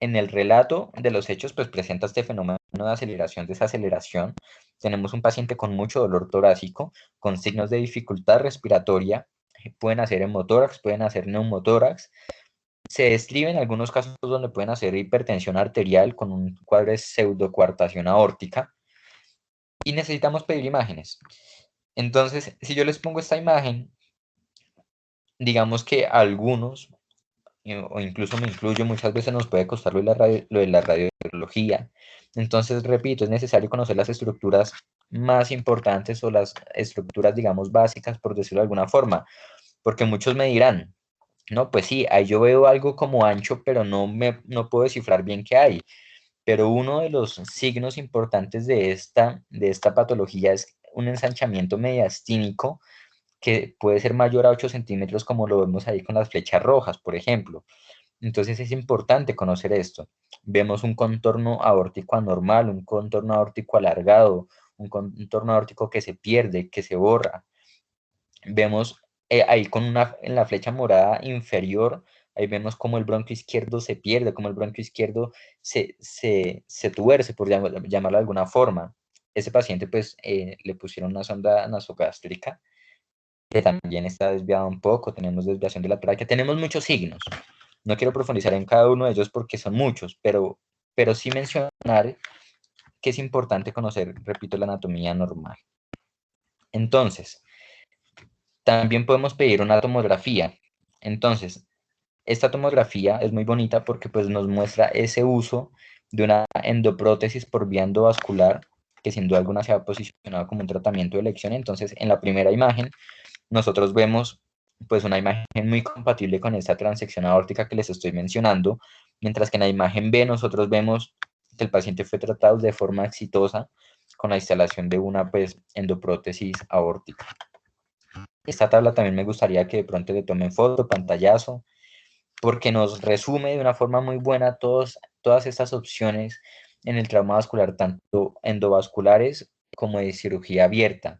en el relato de los hechos pues presenta este fenómeno de aceleración-desaceleración. Tenemos un paciente con mucho dolor torácico, con signos de dificultad respiratoria, pueden hacer hemotórax, pueden hacer neumotórax. Se describen algunos casos donde pueden hacer hipertensión arterial con un cuadro de pseudocoartación aórtica, y necesitamos pedir imágenes. Entonces, si yo les pongo esta imagen, digamos que a algunos, o incluso me incluyo, muchas veces nos puede costar lo de la radiología. Entonces, repito, es necesario conocer las estructuras más importantes, o las estructuras, digamos, básicas, por decirlo de alguna forma, porque muchos me dirán, no, pues sí, ahí yo veo algo como ancho, pero no puedo descifrar bien qué hay. Pero uno de los signos importantes de esta patología es un ensanchamiento mediastínico que puede ser mayor a 8 centímetros, como lo vemos ahí con las flechas rojas, por ejemplo. Entonces es importante conocer esto. Vemos un contorno aórtico anormal, un contorno aórtico alargado, un contorno aórtico que se pierde, que se borra. Vemos ahí en la flecha morada inferior, ahí vemos cómo el bronquio izquierdo se pierde, cómo el bronquio izquierdo se tuerce, por llamarlo de alguna forma. Ese paciente pues le pusieron una sonda nasogástrica, que también está desviado un poco, tenemos desviación de la tráquea, tenemos muchos signos. No quiero profundizar en cada uno de ellos porque son muchos, pero sí mencionar que es importante conocer, repito, la anatomía normal. Entonces, también podemos pedir una tomografía. Entonces, esta tomografía es muy bonita porque pues nos muestra ese uso de una endoprótesis por vía endovascular, que sin duda alguna se ha posicionado como un tratamiento de elección. Entonces, en la primera imagen, nosotros vemos pues una imagen muy compatible con esta transección aórtica que les estoy mencionando, mientras que en la imagen B nosotros vemos que el paciente fue tratado de forma exitosa con la instalación de una pues endoprótesis aórtica. Esta tabla también me gustaría que de pronto le tomen foto, pantallazo, porque nos resume de una forma muy buena todas estas opciones en el trauma vascular, tanto endovasculares como de cirugía abierta.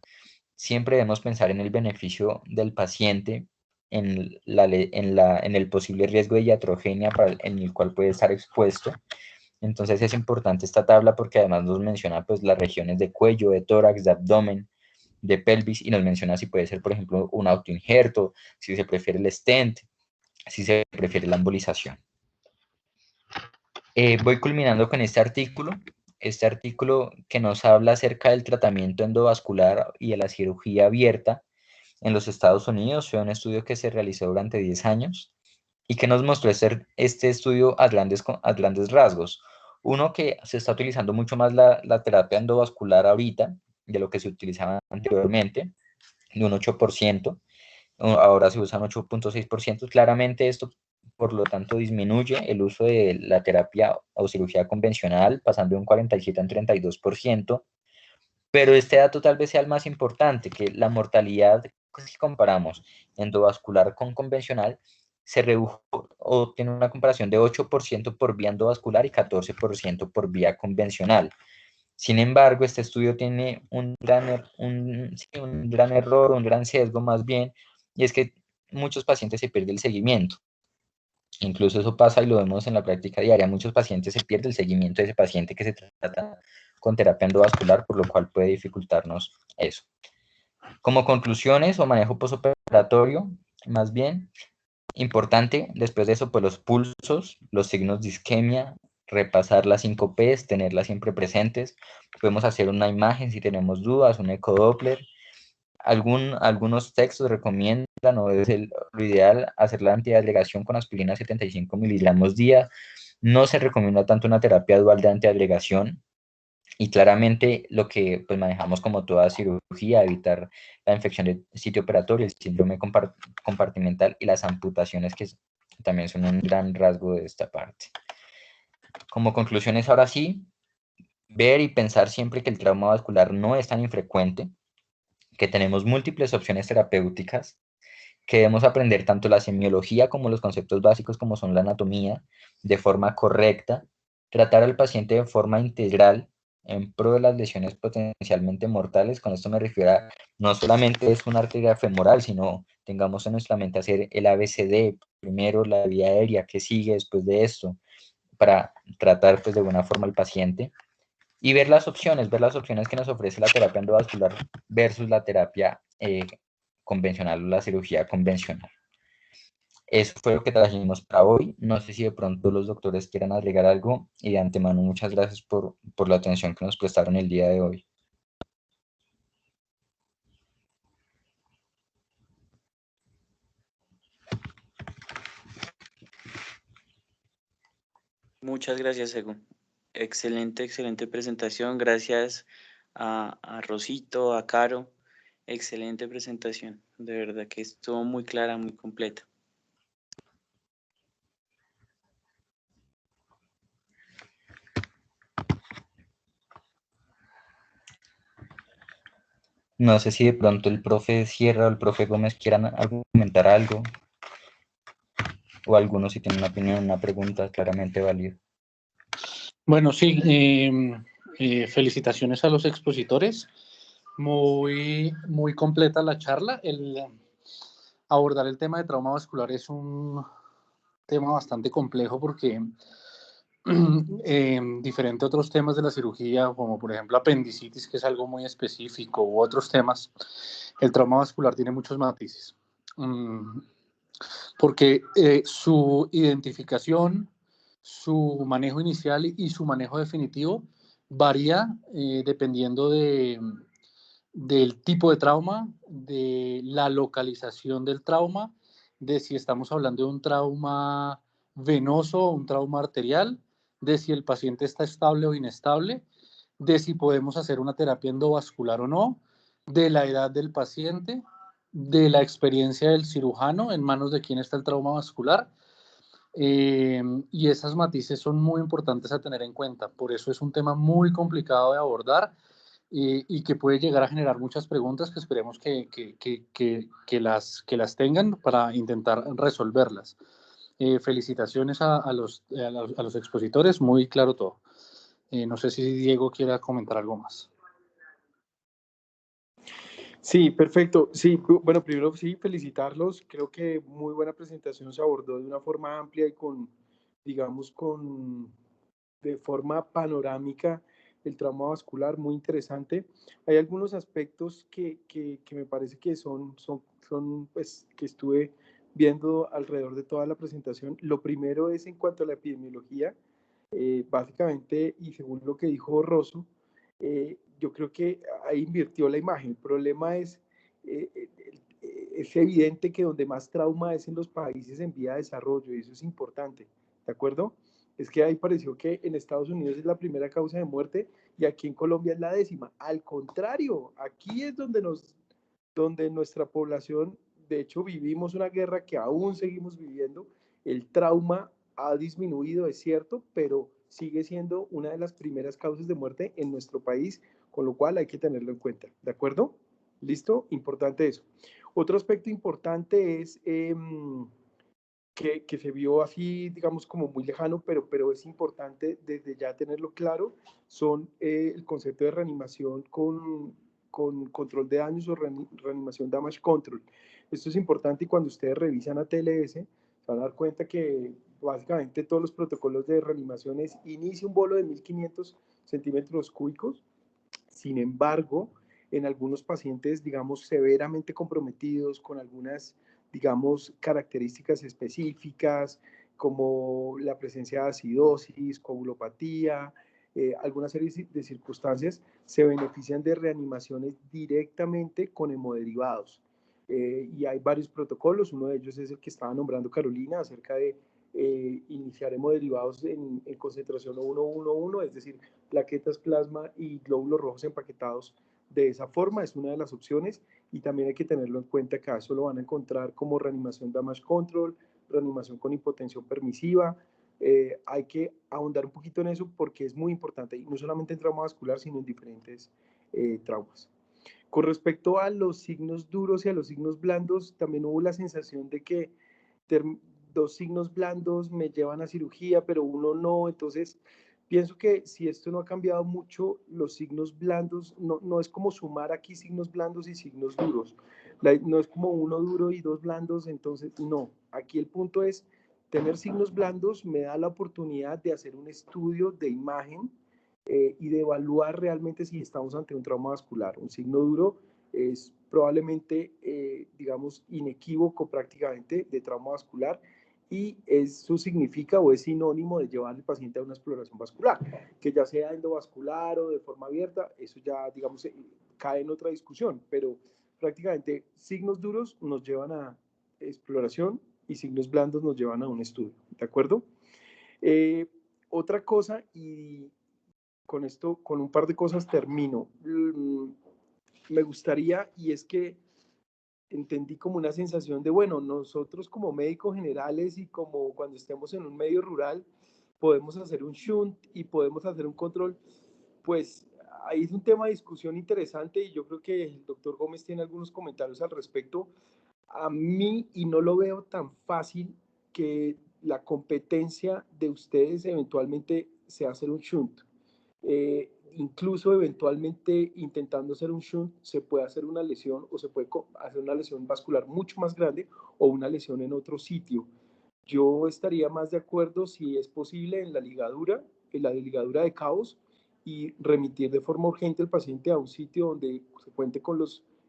Siempre debemos pensar en el beneficio del paciente, en el posible riesgo de iatrogenia en el cual puede estar expuesto. Entonces es importante esta tabla porque además nos menciona pues las regiones de cuello, de tórax, de abdomen, de pelvis, y nos menciona si puede ser, por ejemplo, un autoinjerto, si se prefiere el stent, si se prefiere la embolización. Voy culminando con este artículo que nos habla acerca del tratamiento endovascular y de la cirugía abierta en los Estados Unidos. Fue un estudio que se realizó durante 10 años y que nos mostró este estudio a grandes rasgos. Uno, que se está utilizando mucho más la terapia endovascular ahorita de lo que se utilizaba anteriormente, de un 8%, ahora se usan 8.6%. Claramente esto, por lo tanto, disminuye el uso de la terapia o cirugía convencional, pasando de un 47 a un 32%, pero este dato tal vez sea el más importante, que la mortalidad, si comparamos endovascular con convencional, se redujo o tiene una comparación de 8% por vía endovascular y 14% por vía convencional. Sin embargo, este estudio tiene un gran error, un gran sesgo más bien, y es que muchos pacientes se pierde el seguimiento. Incluso eso pasa y lo vemos en la práctica diaria. Muchos pacientes se pierde el seguimiento de ese paciente que se trata con terapia endovascular, por lo cual puede dificultarnos eso. Como conclusiones o manejo postoperatorio, más bien, importante, después de eso, pues los pulsos, los signos de isquemia, repasar las 5 Ps, tenerlas siempre presentes. Podemos hacer una imagen si tenemos dudas, un ecodoppler. Algunos textos recomiendan, o es lo ideal, hacer la antiagregación con aspirina 75 miligramos día. No se recomienda tanto una terapia dual de antiagregación. Y claramente lo que pues manejamos como toda cirugía, evitar la infección del sitio operatorio, el síndrome compartimental y las amputaciones, que también son un gran rasgo de esta parte. Como conclusiones, ahora sí, ver y pensar siempre que el trauma vascular no es tan infrecuente, que tenemos múltiples opciones terapéuticas, que debemos aprender tanto la semiología como los conceptos básicos como son la anatomía de forma correcta, tratar al paciente de forma integral en pro de las lesiones potencialmente mortales. Con esto me refiero a no solamente es una arteria femoral, sino tengamos en nuestra mente hacer el ABCD, primero la vía aérea, que sigue después de esto, para tratar pues de buena forma al paciente. Y ver las opciones que nos ofrece la terapia endovascular versus la terapia convencional o la cirugía convencional. Eso fue lo que trajimos para hoy. No sé si de pronto los doctores quieran agregar algo, y de antemano muchas gracias por la atención que nos prestaron el día de hoy. Muchas gracias, Ego. Excelente presentación. Gracias a Rosito, a Caro. Excelente presentación. De verdad que estuvo muy clara, muy completa. No sé si de pronto el profe Sierra o el profe Gómez quieran argumentar algo, o algunos si tienen una opinión, una pregunta, claramente válida. Bueno, sí, felicitaciones a los expositores. Muy completa la charla. Abordar el tema de trauma vascular es un tema bastante complejo porque diferente a otros temas de la cirugía, como por ejemplo apendicitis, que es algo muy específico, u otros temas, el trauma vascular tiene muchos matices. Porque su identificación, su manejo inicial y su manejo definitivo varía dependiendo del tipo de trauma, de la localización del trauma, de si estamos hablando de un trauma venoso o un trauma arterial, de si el paciente está estable o inestable, de si podemos hacer una terapia endovascular o no, de la edad del paciente, de la experiencia del cirujano, en manos de quién está el trauma vascular. Y esas matices son muy importantes a tener en cuenta. Por eso es un tema muy complicado de abordar y que puede llegar a generar muchas preguntas que esperemos que las tengan para intentar resolverlas. Felicitaciones a los expositores, muy claro todo. No sé si Diego quiera comentar algo más. Sí, perfecto. Sí, bueno, primero sí, felicitarlos. Creo que muy buena presentación, se abordó de una forma amplia y con, digamos, de forma panorámica el trauma vascular, muy interesante. Hay algunos aspectos que me parece que pues, que estuve viendo alrededor de toda la presentación. Lo primero es en cuanto a la epidemiología, básicamente, y según lo que dijo Rosso, yo creo que ahí invirtió la imagen. El problema es evidente que donde más trauma es en los países en vía de desarrollo, y eso es importante, ¿de acuerdo? Es que ahí pareció que en Estados Unidos es la primera causa de muerte y aquí en Colombia es la 10ª. Al contrario, aquí es donde nuestra población, de hecho, vivimos una guerra que aún seguimos viviendo. El trauma ha disminuido, es cierto, pero sigue siendo una de las primeras causas de muerte en nuestro país, con lo cual hay que tenerlo en cuenta, ¿de acuerdo? ¿Listo? Importante eso. Otro aspecto importante es que se vio así, digamos, como muy lejano, pero es importante desde ya tenerlo claro, son el concepto de reanimación con control de daños o reanimación damage control. Esto es importante y cuando ustedes revisan a TLS, se van a dar cuenta que básicamente todos los protocolos de reanimación es inicia un bolo de 1500 centímetros cúbicos. Sin embargo, en algunos pacientes, digamos, severamente comprometidos con algunas, digamos, características específicas, como la presencia de acidosis, coagulopatía, alguna serie de circunstancias, se benefician de reanimaciones directamente con hemoderivados. Y hay varios protocolos, uno de ellos es el que estaba nombrando Carolina, acerca de iniciar hemoderivados en concentración 1,1,1, es decir, plaquetas, plasma y glóbulos rojos empaquetados de esa forma, es una de las opciones y también hay que tenerlo en cuenta que eso lo van a encontrar como reanimación damage control, reanimación con hipotensión permisiva. Hay que ahondar un poquito en eso porque es muy importante, y no solamente en trauma vascular, sino en diferentes traumas. Con respecto a los signos duros y a los signos blandos, también hubo la sensación de que dos signos blandos me llevan a cirugía, pero uno no. Entonces, pienso que si esto no ha cambiado mucho, los signos blandos, no es como sumar aquí signos blandos y signos duros. No es como uno duro y dos blandos, entonces no. Aquí el punto es, tener signos blandos me da la oportunidad de hacer un estudio de imagen y de evaluar realmente si estamos ante un trauma vascular. Un signo duro es probablemente, digamos, inequívoco prácticamente de trauma vascular y eso significa o es sinónimo de llevar al paciente a una exploración vascular, que ya sea endovascular o de forma abierta, eso ya, digamos, cae en otra discusión, pero prácticamente signos duros nos llevan a exploración y signos blandos nos llevan a un estudio, ¿de acuerdo? Otra cosa, y con esto, con un par de cosas termino. Me gustaría, y es que entendí como una sensación de, bueno, nosotros como médicos generales y como cuando estemos en un medio rural, podemos hacer un shunt y podemos hacer un control, pues ahí es un tema de discusión interesante y yo creo que el doctor Gómez tiene algunos comentarios al respecto. A mí, y no lo veo tan fácil, que la competencia de ustedes eventualmente sea hacer un shunt. Incluso eventualmente intentando hacer un shunt se puede hacer una lesión o se puede hacer una lesión vascular mucho más grande o una lesión en otro sitio. Yo estaría más de acuerdo si es posible en la ligadura de cabos y remitir de forma urgente al paciente a un sitio donde se cuente con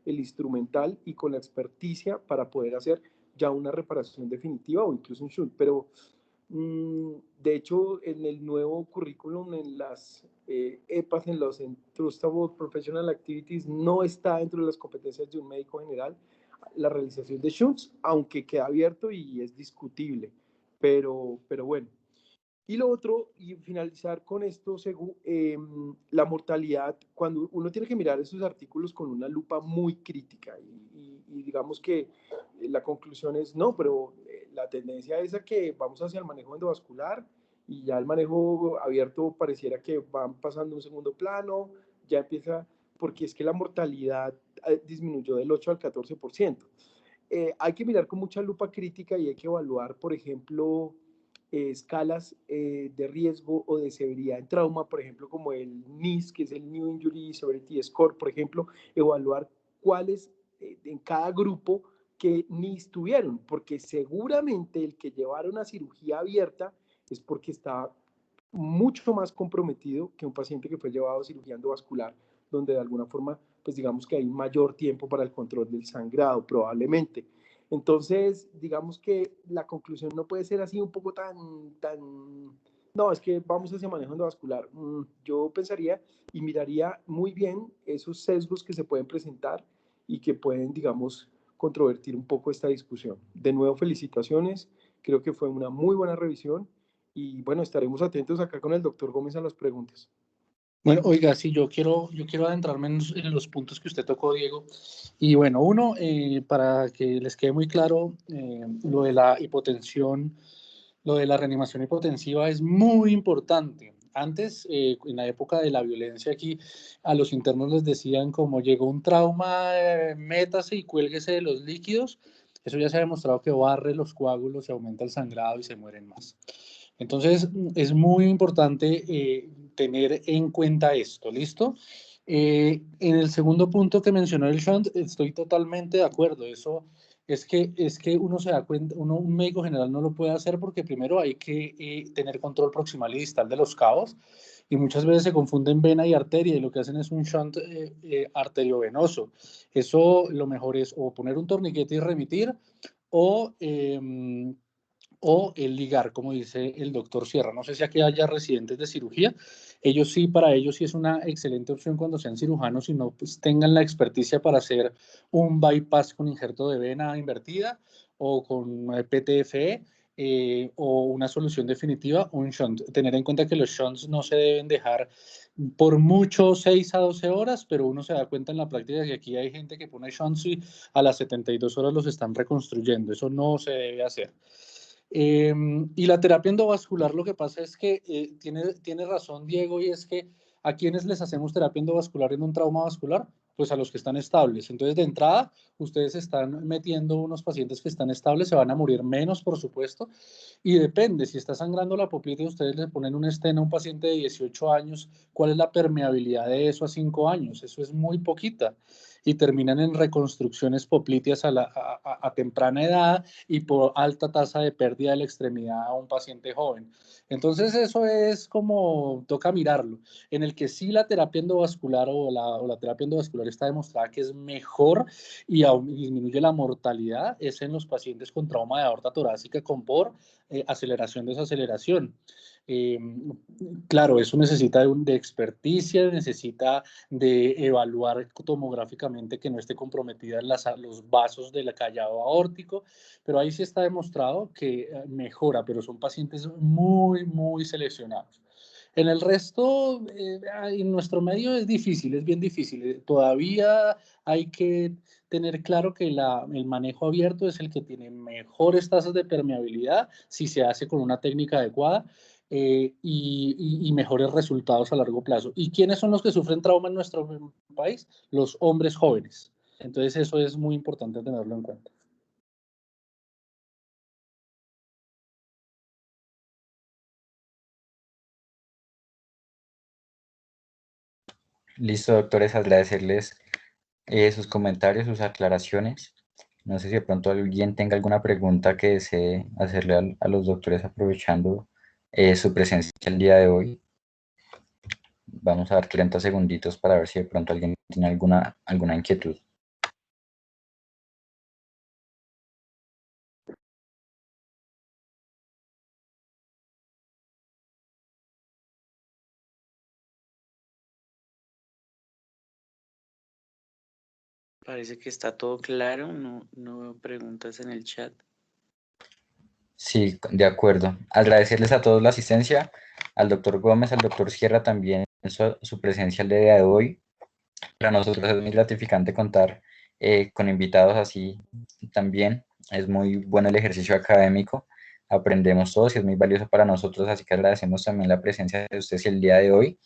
el instrumental y con la experticia para poder hacer ya una reparación definitiva o incluso un shunt. Pero de hecho, en el nuevo currículum, en las EPAs, en los Entrustable Professional Activities, no está dentro de las competencias de un médico general la realización de shunts, aunque queda abierto y es discutible, pero bueno. Y lo otro, y finalizar con esto, la mortalidad, cuando uno tiene que mirar esos artículos con una lupa muy crítica y digamos que la conclusión es no, pero la tendencia es a que vamos hacia el manejo endovascular y ya el manejo abierto pareciera que van pasando a un segundo plano, ya empieza, porque es que la mortalidad disminuyó del 8 al 14%. Hay que mirar con mucha lupa crítica y hay que evaluar, por ejemplo, escalas de riesgo o de severidad en trauma, por ejemplo, como el NIS, que es el New Injury Severity Score, por ejemplo, evaluar cuáles en cada grupo que ni estuvieron, porque seguramente el que llevaron a cirugía abierta es porque está mucho más comprometido que un paciente que fue llevado a cirugía endovascular, donde de alguna forma, pues digamos que hay mayor tiempo para el control del sangrado, probablemente. Entonces, digamos que la conclusión no puede ser así un poco no, es que vamos hacia manejo endovascular. Yo pensaría y miraría muy bien esos sesgos que se pueden presentar y que pueden, digamos, controvertir un poco esta discusión. De nuevo, felicitaciones. Creo que fue una muy buena revisión y bueno, estaremos atentos acá con el doctor Gómez a las preguntas. Bueno, oiga, sí, yo quiero adentrarme en los puntos que usted tocó, Diego. Y bueno, uno, para que les quede muy claro, lo de la hipotensión, lo de la reanimación hipotensiva es muy importante. Antes, en la época de la violencia aquí, a los internos les decían como llegó un trauma, métase y cuélguese de los líquidos. Eso ya se ha demostrado que barre los coágulos, se aumenta el sangrado y se mueren más. Entonces, es muy importante tener en cuenta esto, ¿listo? En el segundo punto que mencionó el shunt, estoy totalmente de acuerdo. Eso es que uno se da cuenta, un médico general no lo puede hacer porque primero hay que tener control proximal y distal de los cabos y muchas veces se confunden vena y arteria y lo que hacen es un shunt arteriovenoso. Eso lo mejor es o poner un torniquete y remitir o o el ligar, como dice el doctor Sierra. No sé si aquí haya residentes de cirugía. Ellos sí, para ellos sí es una excelente opción cuando sean cirujanos y no pues, tengan la experticia para hacer un bypass con injerto de vena invertida o con PTFE. O una solución definitiva, un shunt. Tener en cuenta que los shunts no se deben dejar por mucho 6 a 12 horas, pero uno se da cuenta en la práctica que aquí hay gente que pone shunts y a las 72 horas los están reconstruyendo. Eso no se debe hacer. Y la terapia endovascular, lo que pasa es que tiene razón Diego, y es que ¿a quiénes les hacemos terapia endovascular en un trauma vascular? Pues a los que están estables. Entonces, de entrada, ustedes están metiendo unos pacientes que están estables, se van a morir menos, por supuesto, y depende, si está sangrando la poplita y ustedes le ponen un esteno a un paciente de 18 años, ¿cuál es la permeabilidad de eso a 5 años? Eso es muy poquita. Y terminan en reconstrucciones popliteas a temprana edad y por alta tasa de pérdida de la extremidad a un paciente joven. Entonces eso es como toca mirarlo. En el que sí la terapia endovascular o la terapia endovascular está demostrada que es mejor y disminuye la mortalidad es en los pacientes con trauma de aorta torácica con aceleración, desaceleración. Claro, eso necesita de experticia, necesita de evaluar tomográficamente que no esté comprometida los vasos del callado aórtico, pero ahí sí está demostrado que mejora, pero son pacientes muy, muy seleccionados. En el resto, en nuestro medio es difícil, es bien difícil. Todavía hay que tener claro que el manejo abierto es el que tiene mejores tasas de permeabilidad si se hace con una técnica adecuada y mejores resultados a largo plazo. ¿Y quiénes son los que sufren trauma en nuestro país? Los hombres jóvenes. Entonces eso es muy importante tenerlo en cuenta. Listo, doctores, agradecerles sus comentarios, sus aclaraciones. No sé si de pronto alguien tenga alguna pregunta que desee hacerle a los doctores aprovechando su presencia el día de hoy. Vamos a dar 30 segunditos para ver si de pronto alguien tiene alguna inquietud. Parece que está todo claro, no veo preguntas en el chat. Sí, de agradecerles a todos la asistencia, al doctor Gómez, al doctor Sierra también su presencia el día de hoy. Para nosotros es muy gratificante contar con invitados así también. Es muy bueno el ejercicio académico, aprendemos todos y es muy valioso para nosotros, así que agradecemos también la presencia de ustedes el día de hoy.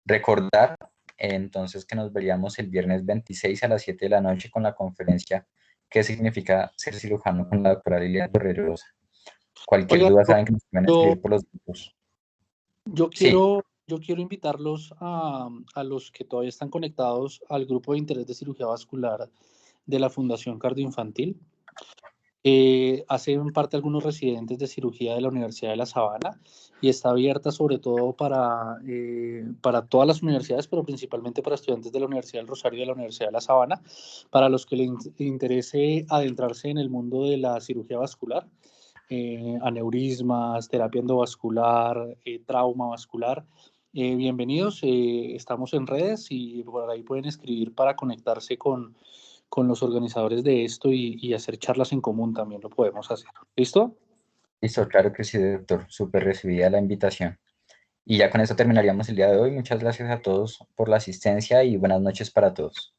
Recordar entonces que nos veríamos el viernes 26 a las 7 de la noche con la conferencia ¿Qué significa ser cirujano? Con la doctora Liliana Torregrosa. Cualquier Oiga, duda saben que nos pueden escribir por los grupos. yo Sí, quiero yo quiero invitarlos a los que todavía están conectados al grupo de interés de cirugía vascular de la Fundación Cardioinfantil. Hacen parte algunos residentes de cirugía de la Universidad de La Sabana y está abierta sobre todo para todas las universidades, pero principalmente para estudiantes de la Universidad del Rosario y de la Universidad de La Sabana, para los que les interese adentrarse en el mundo de la cirugía vascular, aneurismas, terapia endovascular, trauma vascular. Bienvenidos, estamos en redes y por ahí pueden escribir para conectarse con los organizadores de esto y hacer charlas en común también lo podemos hacer. ¿Listo? Listo, claro que sí, doctor. Súper recibida la invitación. Y ya con eso terminaríamos el día de hoy. Muchas gracias a todos por la asistencia y buenas noches para todos.